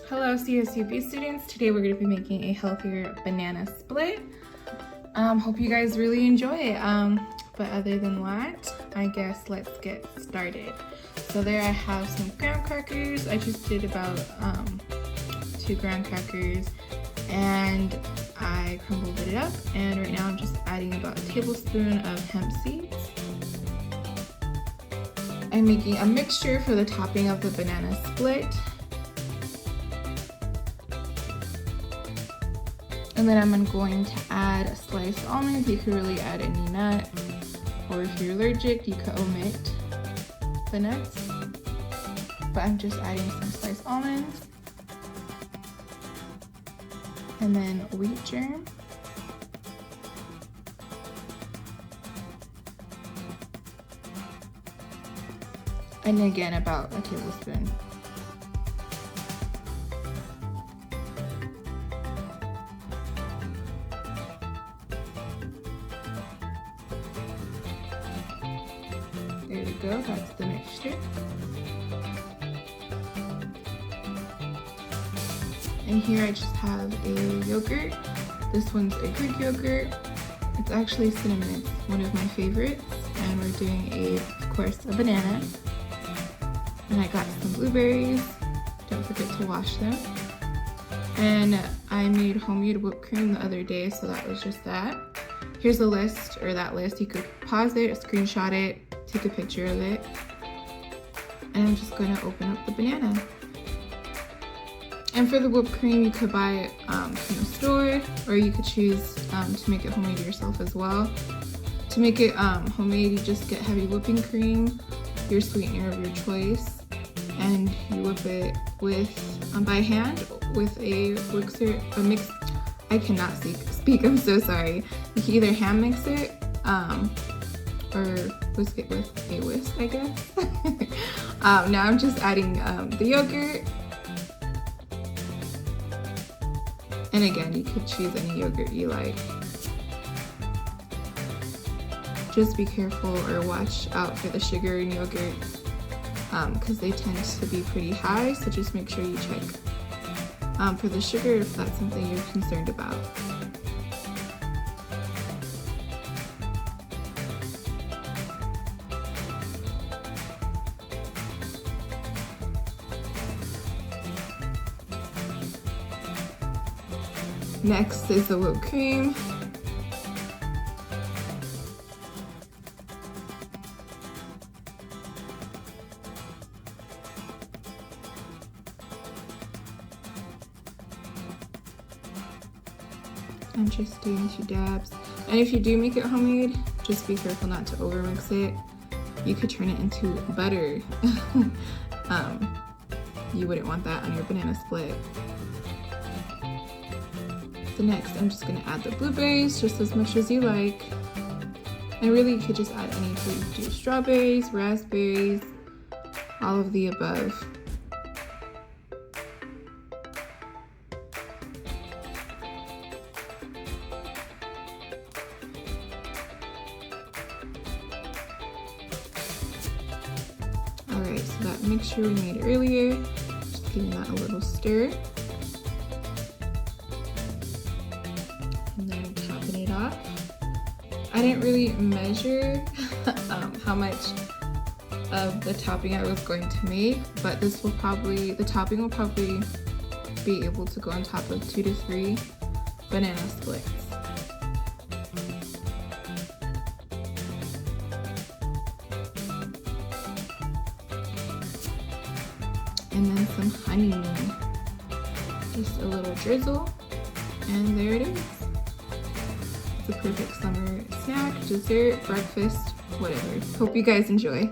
Hello CSUB students, today we're going to be making a healthier banana split. Hope you guys really enjoy it, but other than that, I guess let's get started. So there I have some graham crackers. I just did about 2 graham crackers and I crumbled it up, and right now I'm just adding about a tablespoon of hemp seeds. I'm making a mixture for the topping of the banana split. And then I'm going to add a sliced almond. You could really add any nut, or if you're allergic, you could omit the nuts. But I'm just adding some sliced almonds. And then wheat germ. And again, about a tablespoon. There we go, that's the mixture. And here I just have a yogurt. This one's a Greek yogurt. It's actually cinnamon, it's one of my favorites. And we're doing of course, a banana. And I got some blueberries. Don't forget to wash them. And I made homemade whipped cream the other day, so that was just that. Here's a list, or that list. You could pause it, screenshot it, take a picture of it. And I'm just gonna open up the banana. And for the whipped cream, you could buy it from the store, or you could choose to make it homemade yourself as well. To make it homemade, you just get heavy whipping cream, your sweetener of your choice, and you whip it with by hand with a mix. I cannot speak. I'm so sorry. You can either hand mix it or whisk it with a whisk, I guess. Now I'm just adding the yogurt. And again, you could choose any yogurt you like. Just be careful or watch out for the sugar in yogurt because they tend to be pretty high, so just make sure you check for the sugar if that's something you're concerned about. Next is the whipped cream. I'm just doing 2 dabs. And if you do make it homemade, just be careful not to overmix it. You could turn it into butter. You wouldn't want that on your banana split. So next, I'm just gonna add the blueberries, just as much as you like. And really, you could just add any fruit. You could do strawberries, raspberries, all of the above. Alright, so that mixture we made earlier, just giving that a little stir. And then topping it off. I didn't really measure how much of the topping I was going to make, but the topping will probably be able to go on top of 2 to 3 banana splits. And then some honey, just a little drizzle, and there it is. It's a perfect summer snack, dessert, breakfast, whatever. Hope you guys enjoy.